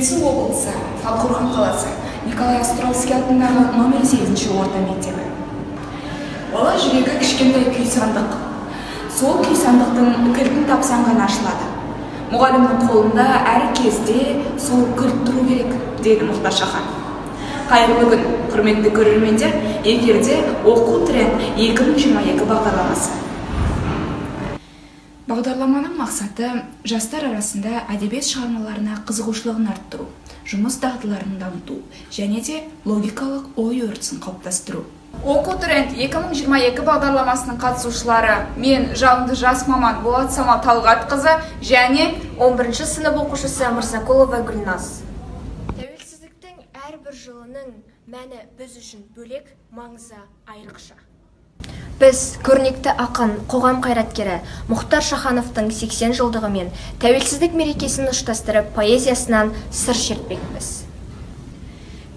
Жетісу облысы, Талдықорған қаласы, Николай Островский атындағы номер 8-ші орта мектебі. Бала жүрегі кішкентай күй сандық. Сол күй сандықтың кілтін тапсаң ғана ашылады. Мұғалімнің қолында әр кезде сол кілт тұру керек, деді Мұхтар Шахан. Қайырлы күн, құрметті көрермендер, эфирде оқу тренд 2022 бағдарламасы. Бағдарламаның мақсаты жастар арасында әдебиет шығармаларына қызығушылығын арттыру, жұмыс дағдыларын дамыту және де логикалық ой өрісін қалыптастыру. Оқу тренд 2022 бағдарламасының қатысушылары мен жалынды жас маман Болат Самал Талғатқызы және 11-ші сынып оқушысы Мырзакулова Гүлназ. Тәуелсіздіктің әрбір жылының мәні біз үшін бөлек, маңызы айрықша. Біз көрнекті ақын, қоғам қайраткері Мұхтар Шахановтың 80 жылдығы мен тәуелсіздік мерекесін ұштастырып поэзиясынан сыр шертпекпіз.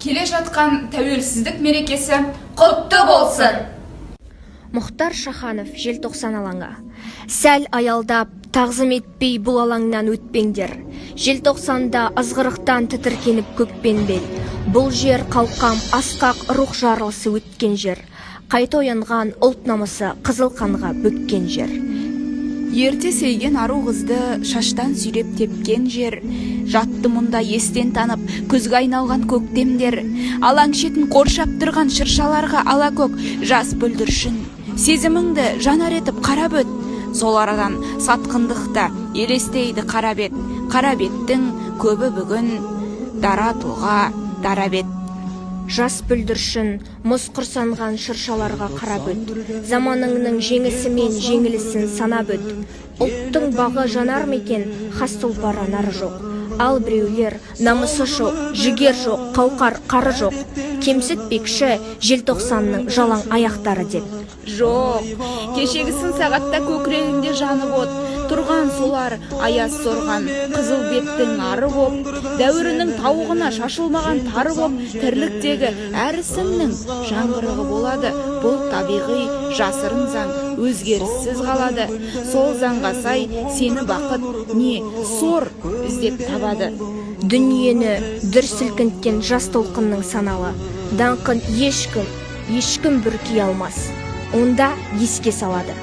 Келе жатқан тәуелсіздік мерекесі құтты болсын! Мұхтар Шаханов, желтоқсан алаңы. Сәл аялдап, тағзым етпей бұл алаңнан өтпеңдер. Желтоқсанда ызғырықтан тітіркеніп көкпен бел. Бұл жер қалқам, асқақ рух жарылысы өткен жер. Қайта оянған ұлт намысы қызыл қанға бөккен жер. Ерте сейген ару қызды шаштан сүйреп тепкен жер. Жатты мұнда естен танып, күзге айналған көктемдер. Алаң шетін қоршап тұрған шыршаларға ала көк жас бүлдіршін. Сезіміңді жанар етіп қарап өт. Сол арадан сатқындықта елестейді қара бет. Қара беттің көбі бүгін дара тұлға, дара бет. Жас бүлдіршін, мұз құрсанған шыршаларға қарап өт. Заманыңның жеңісі мен жеңілісін санап өт. Ұлттың бағы жанар мекен, хас тұлпар анары жоқ. Ал біреулер намысы жоқ, жігер жоқ, қауқар қары жоқ. Кемсітпекші желтоқсанның жалаң аяқтары деп. Жоқ, кешегісін сағатта көкірегінде жанып от. Тұрған солар аяз сорған қызыл беттің ары боп, дәуірінің тауығына шашылмаған тары боп, тірліктегі әр ісіңнің жаңғырығы болады. Бұл табиғи жасырын заң өзгеріссіз қалады. Сол заңға сай сені бақыт не сор іздеп табады. Дүниені дүр сілкінткен жас толқынның саналы, даңқын ешкім бүркей алмас. Онда еске салады.